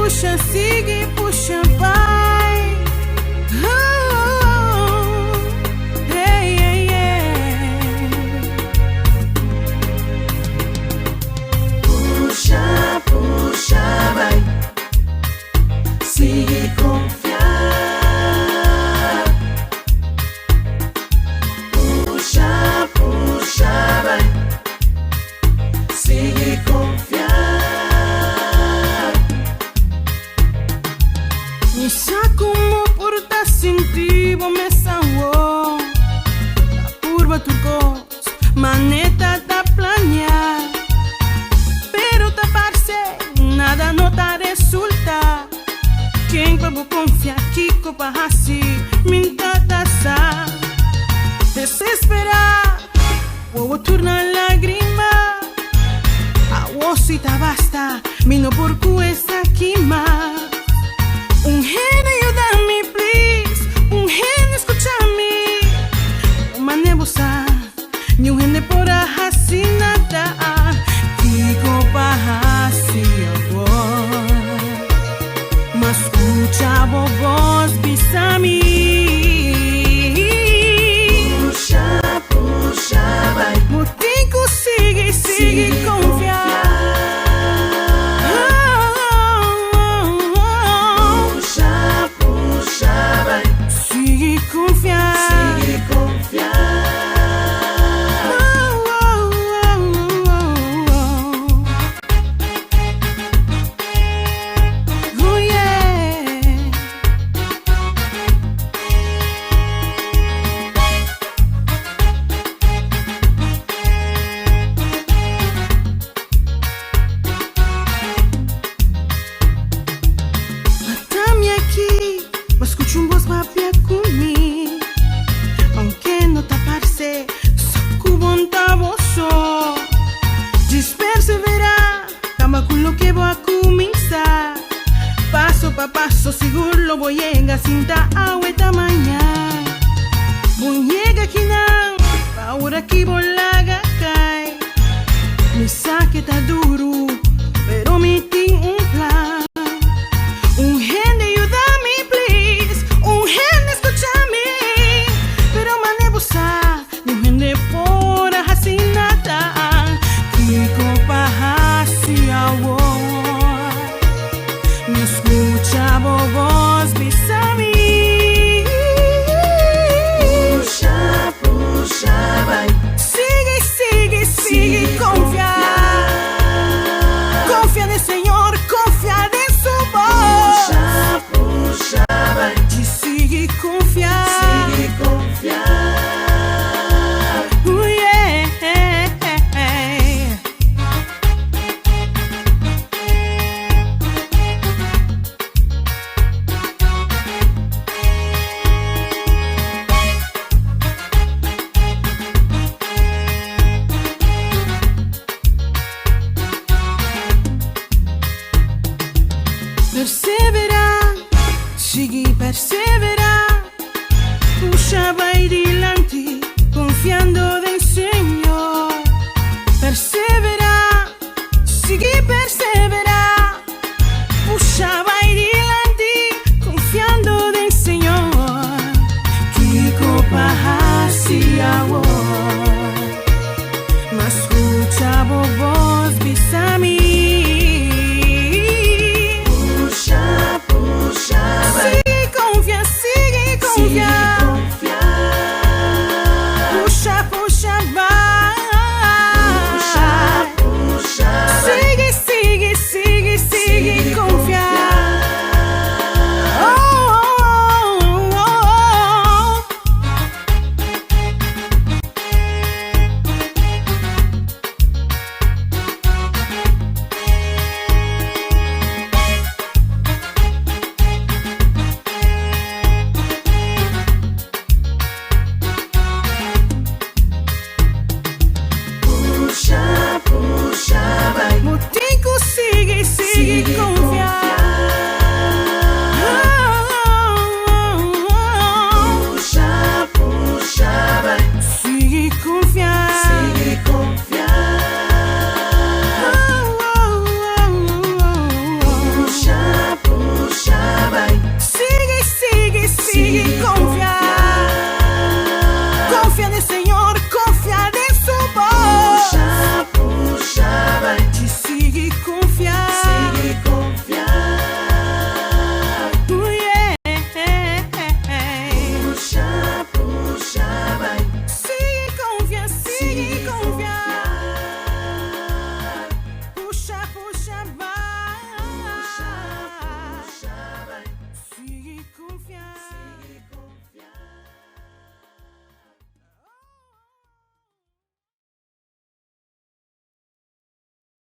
puxa, sigue, puxa, vai. Hey, hey, hey. Puxa, puxa, vai. Sigue confiar. Puxa, puxa, vai. Sigue confiar. Me como porta sentivo me sanguó. La curva turcos, maneta da planear. Pero taparse, nada nota resulta. Quem pabo confia, Kiko Bahasi, mintata sa. Desesperar, o turna lágrima. A osita basta, mino por essa quima. Un gen ayúdame, please. Un gen escúchame. Uma nebusa, ni un gen de por ahasi nada. Kiko Bahasi, mas escucha voz bisami. Puxa, puxa, vai. Motico sigue, sigue confiar. Puxa, puxa, vai. Sigue confiar. Sigue confiar. Oh yeah. Matame aqui, mas escute voz papia comigo. Aunque no taparse, só cubon taboso. Disperseverar, cama con lo que voy a comenzar. Paso pa paso, seguro lo voy a llegar sin ta agua mañana. Voy a llegar aquí nan, ahora que bolaga cae. Mi saque está duro, pero me tengo un plan. Un gen de ayúdame, please. Un gen de escúchame. Pero manebusa, ni un gen de por así nada. Kiko Bahasi agua. Me escucha voz bisami. Puxa, puxa, vai. Sigue, sigue, sigue confiar. Confia en el Señor, confia en su voz. Puxa, puxa, vai. Y sigue confiar. Sigue confiar. Oh, yeah. Perseverar, sigue perseverar. Puxa, vai dilante, confiando del Señor. Perseverar, sigue perseverar.